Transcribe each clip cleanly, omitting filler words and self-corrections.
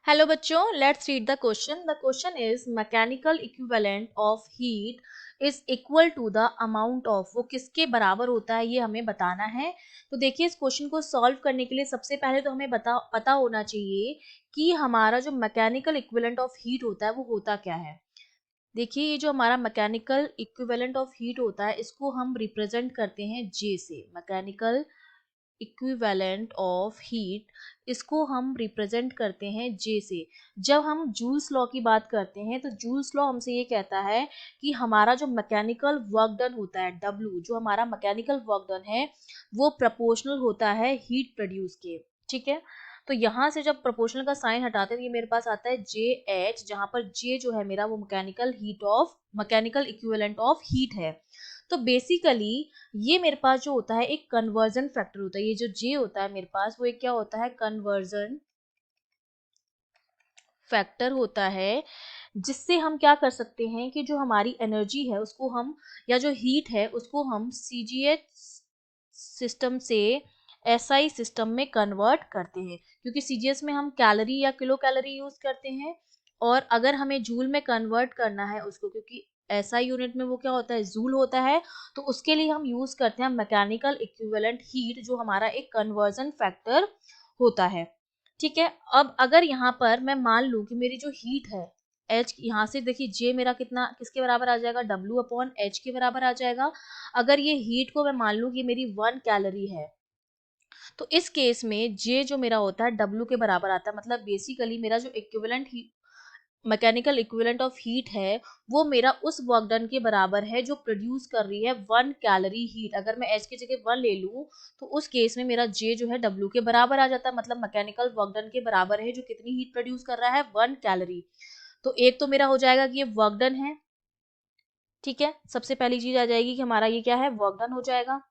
Hello बच्चों, let's read the question. The question is mechanical equivalent of heat is equal to the amount of. वो किसके बराबर होता है ये हमें बताना है. तो देखिए, इस क्वेश्चन को सॉल्व करने के लिए सबसे पहले तो हमें पता होना चाहिए कि हमारा जो मैकेनिकल इक्विवेलेंट ऑफ हीट होता है वो होता क्या है. देखिए, ये जो हमारा मैकेनिकल इक्विवेलेंट ऑफ हीट होता है इसको हम रिप्रेजेंट करते हैं जे से. मैकेनिकल इक्विवेलेंट ऑफ हीट, इसको हम रिप्रेजेंट करते हैं जे से. जब हम जूल्स लॉ की बात करते हैं तो जूल्स लॉ हमसे ये कहता है कि हमारा जो मैकेनिकल वर्क डन होता है W, जो हमारा मैकेनिकल वर्क डन है वो प्रोपोर्शनल होता है हीट प्रोड्यूस के. ठीक है, तो यहाँ से जब प्रोपोर्शनल का साइन हटाते हैं ये मेरे पास आता है जे एच, जहाँ पर जे जो है मेरा वो मैकेनिकल इक्विवेलेंट ऑफ हीट है. तो बेसिकली ये मेरे पास जो होता है एक कन्वर्जन फैक्टर होता है. ये जो जे होता है मेरे पास वो एक क्या होता है, कन्वर्जन फैक्टर होता है, जिससे हम क्या कर सकते हैं कि जो हमारी एनर्जी है उसको हम, या जो हीट है उसको हम सीजीएच सिस्टम से एसआई सिस्टम में कन्वर्ट करते हैं. क्योंकि सीजीएस में हम कैलोरी या किलो कैलोरी यूज करते हैं, और अगर हमें जूल में कन्वर्ट करना है उसको, क्योंकि एसआई यूनिट में वो क्या होता है, जूल होता है, तो उसके लिए हम यूज करते हैं मैकेनिकल इक्विवेलेंट हीट, जो हमारा एक कन्वर्जन फैक्टर होता है. ठीक है, अब अगर यहाँ पर मैं मान लूं कि मेरी जो हीट है एच, यहाँ से देखिए जे मेरा कितना किसके बराबर आ जाएगा, डब्ल्यू अपॉन एच के बराबर आ जाएगा. अगर ये हीट को मैं मान लूं कि मेरी 1 कैलोरी है, तो इस केस में जे जो मेरा होता है डब्ल्यू के बराबर आता है. मतलब बेसिकली मेरा जो equivalent mechanical equivalent of heat है वो मेरा उस वर्क डन के बराबर है जो प्रोड्यूस कर रही है 1 कैलोरी हीट. अगर मैं एच की जगह 1 ले लूं तो उस केस में मेरा जे जो है डब्ल्यू के बराबर आ जाता है. मतलब मैकेनिकल वर्क डन के बराबर है जो कितनी हीट प्रोड्यूस कर रहा है, 1 कैलोरी. तो एक तो मेरा हो जाएगा कि ये वर्क डन है. ठीक है, सबसे पहली चीज आ जाएगी कि हमारा ये क्या है, वर्क डन हो जाएगा.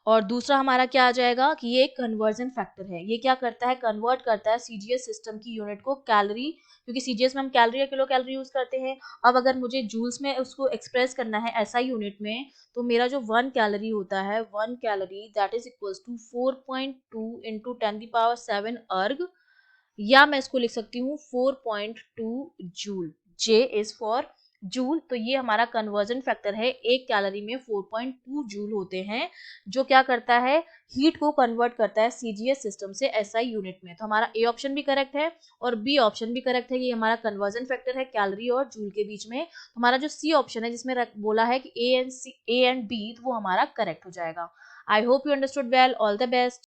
और दूसरा हमारा क्या आ जाएगा कि ये एक कन्वर्जन फैक्टर है. ये क्या करता है, कन्वर्ट करता है सीजीएस सिस्टम की यूनिट को कैलोरी, क्योंकि सीजीएस में हम कैलोरी या किलो कैलोरी यूज करते हैं. अब अगर मुझे जूल्स में उसको एक्सप्रेस करना है एसआई यूनिट में, तो मेरा जो 1 कैलोरी होता है, 1 calorie that is equals to 4.2 into 10⁷ erg, या मैं इसको लिख सकती हूँ 4.2 joule. J is for joule. तो ये हमारा कन्वर्जन फैक्टर है. 1 कैलोरी में 4.2 जूल होते हैं, जो क्या करता है, हीट को कन्वर्ट करता है सीजीएस सिस्टम से एसआई यूनिट में. तो हमारा ए ऑप्शन भी करेक्ट है और बी ऑप्शन भी करेक्ट है. ये हमारा कन्वर्जन फैक्टर है कैलोरी और जूल के बीच में. हमारा जो सी ऑप्शन है जिसमें बोला है कि ए एंड बी, तो वो हमारा करेक्ट हो जाएगा. I hope you understood well. All the best.